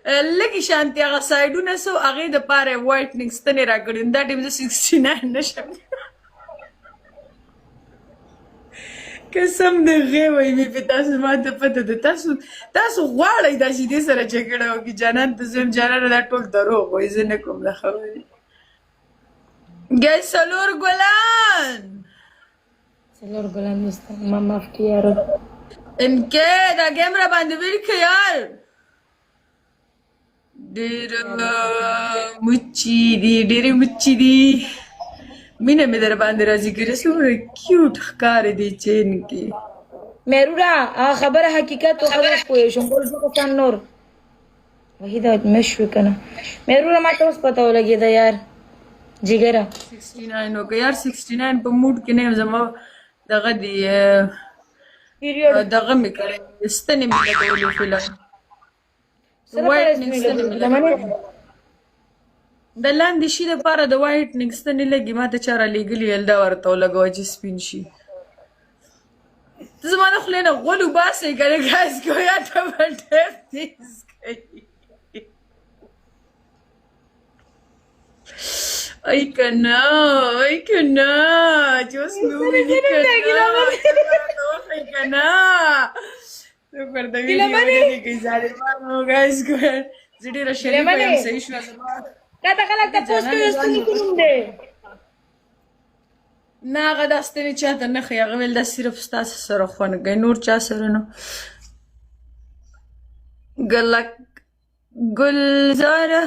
لږې شانتې هغه سایډونه څو هغې دپاره یې وایټنګ ستنې راکړي دا ټیم زه 69 نشم قسم د غې وایي مې په تاسو ما ته پته ده تاسو غواړئ داسې دې سره جګړه وکړي جانان ته زه یم جانانه دا ټول دروغ وایي زه نه کوم دا خبرې ګای څلور ګلان څلور ګلان نشته ما معاف کړي یاره انکې دا ګیم را باندې ویل که یار ډېره مچي دي ډېرې مچي دي مینه مې در باندې راځي ګیره څومره کیوټ ښکارې دی چین کې مهروره هغه خبره حقیقت و خبره پوه شم بل څه کسان نور وحیده مه شوې که نه مهروره ما ته اوس پته ولګېده یار جګره 69 وکړه یار 69 په موډ کې نه یم زما دغه دی دغه مې کړی ستنې مې لګولې فلم د لاندې شي دپاره د وایټنګ ستنې لګي ما ته چا رالیږلي ویل دا ورته ولګوه چې سپین شي ته زما د خولې نه غول وباسئ که نه ګاز ګویا ته به ډېر تیز کوي ای که نه چې اوس مې وویني که نه وخی که نه څوک ورته ویډیو ولګې کوي ظالمانو ګاز ګویا زه ډېره شریفه یم صحیح شوه زما کاته خلک تپوس کوي ستوني کې نوم دی نه هغه دا ستنې چاته نه ښایي هغه ویل دا صرف ستاسو سره خوند کوي نور چا سره نه گلزاره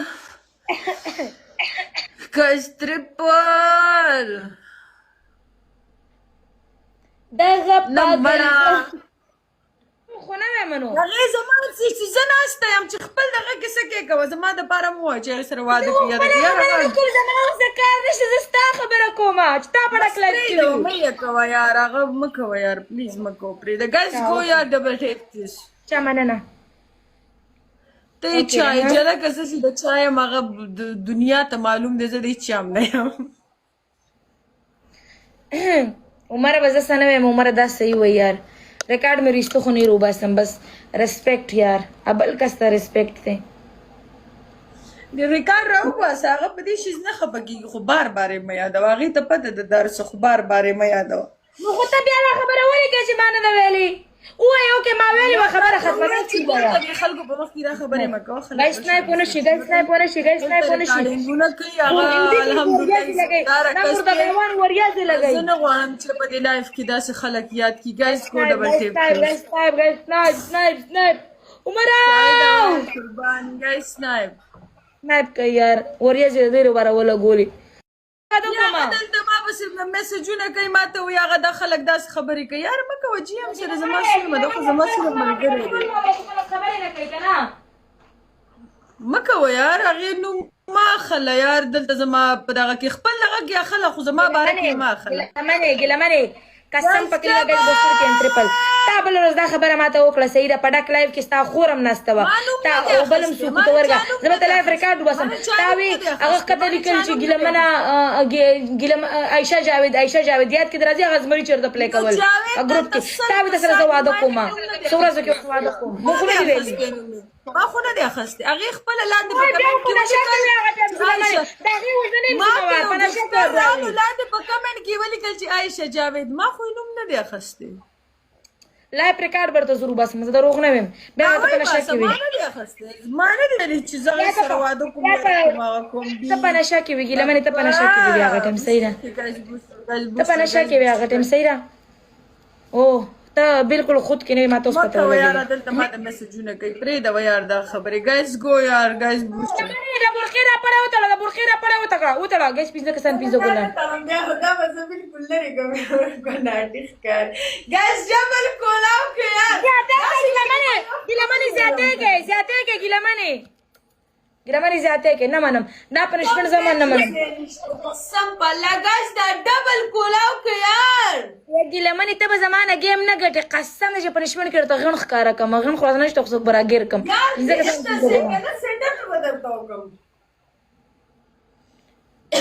کستریپال دغه نمبره خو نه وی منو هغې زما زه ناسته یم چې خپل دغه کیسه کې کوه زما دپاره مه وایه چې هغې سره واده کوي زما اوس د کار نشته زه ستا خبره کومه چې تا په ډک لایف کې وي مه یې کوه یار هغه مه کوه یار پلیز مه کوه پرېږده ګز گو یار ډبل ټیپ دس چا مننه ته یې چای جده که زه چې د چا یم هغه دنیا ته معلوم دی زه د هېڅ چا هم نه یم عمره به زه څه نه وایم عمره دا صحیح وایي یار ریکارډ مې رښتو خو نه روباسم بس ریسپیکټ یار بل کس ته ریسپیکټ دی د ریکارډ راوباسه هغه په دې شیز نه خفه کېږي خو بار بار یې مه یادوه هغې ته پته ده درس خو بار بار یې مه یادوه نو خو ته بیا دا خبره ولې کوې چې ما نه ده ویلې ووایې اوکې ما ویلې وه خبره ختمه نه شي بیا خلکو په مخ کې دا خبرې مه کوه ګایس سنایپ ونه شي ګایس سنایپ ونه شي ګایس سنایپ ونه شي ریکارډینګونه کوي هغه الحمدلله وریاځې لګوي زه نه غواړم چې په دې لایف کې داسې خلک یاد کړي ګایز کو ډبل ټیپ ګایس سنایپ عمره قربان ګایز سنایپ سنایپ کوي یار وریاځې د دې لپاره ولګولې یا دلته ما پسې میسجونه کوي ما ته وایي هغه دا خلک داسې خبرې کوي یاره مه کوه جي هم سره زما سیمه ده خو زما صرف ملګری دی مه کوه یار هغې نوم مه اخله یار دلته زما په دغه کې خپل دغه کې اخله خو زما باره کې مه اخله ګیلمنې قسم په کله ګایز بوستر کې ټریپل تا بل ورځ دا خبره ماته وکړه صحیح ده په ډک لایف کې ستا خور هم ناسته وه تا او بل هم څوک ته ورګه زه به ته لایف ریکارډ وباسم تا وی هغه ښکته لیکل چې ګیلمنه عایشه جاوید یاد کې د راځي هغه زمري چېرته پلی کول ګروپ کې تا وی در سره زه واده کوم څو ورځو کې واده کوم مو خو نه دي ویلي ما خو نه دی اخیستی هغې خپله لاندې په کمنټ کې ولیکل چې عایشه جاوید ما خو یې نوم نه دی اخیستی لایف ریکارډ برته زه روباسم زه دروغ نه ویم بیا ته په نشه کې وي ما نه دی اخیستی ما نه دی ویلي چې زه هغې سره واده کوم ته په نشه کې وي ګیلمنې ته په نشه کې وي هغه ټایم صحیح ده ته په نشه کې وي هغه ټایم صحیح ده اوه ته بالکل خود کې نه ما ته اوس پته ولګېده یاره دلته ما ته میسجونه کوي پرېږده یار دا خبرې ګایز گو یار ګایز بوسټر د برخې راپړه وتړه د برخې راپړه وتړه ګایز پنځه کسان پنځه ګلان دا به زه بالکل لرې کوم ګناټي ښکاري ګایز جبل کولاو کې یار ګیلمنې زیاتې کې ګیلمنې زیاتې کې نه منم دا پنشمنټ زما نه منم قسم په الله ګایز دا ډبل کولاو کې یار ګیلمنې ته به زما نه ګیم نه ګټې قسم دی چې پنشمنټ کې درته غڼ ښکاره کړم غڼ خو نشته خو څوک به راګیر کړم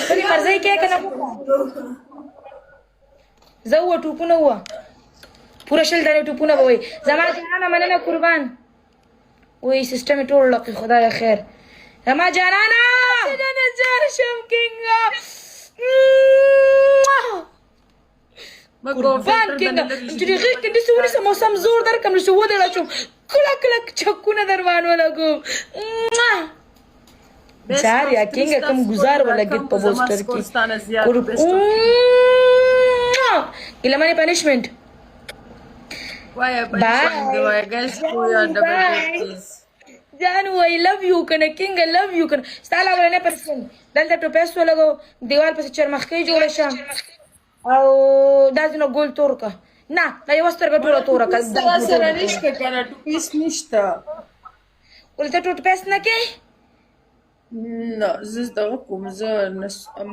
خپلې مرضۍ کې که نه زه ووه ټوپونه ووه پوره 10 دانې ټوپونه به وایي زما جانانه مننه قربان وای سیستم ټول لقي خدای خیر رما جانانا جانا جار شم کینګا قربان کینګا چې غیر کې د سوري سم موسم زور در کوم شو ودل چوم کلا کلا چکونه دروان ولا کو جار یا کینګا کوم گزار ولا گیت په پوسټر کې ګلمانه پنیشمنت Why guys go your double please. Janu, I love you کنه king I love you کنه ستاله ولنه پرسن دلته ټوپس ولګو دیوال په چر مخکې جوړ شه او دازنه ګول تورکا نه دا یو سترګه ټوله تورکا سره نشته کنه ټوپس نشته ولته ټوپس نه کې نه زه دغه کوم زه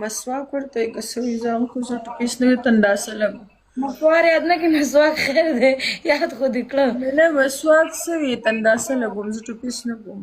مسواک ورته کوم زه خو ټوپس نه تنداسه لګم مفوار یاد نه کې مسواک خیر دی یاد خو دې کړه نه مسواک سوي تنداسه لګوم زه ټوپس نه کوم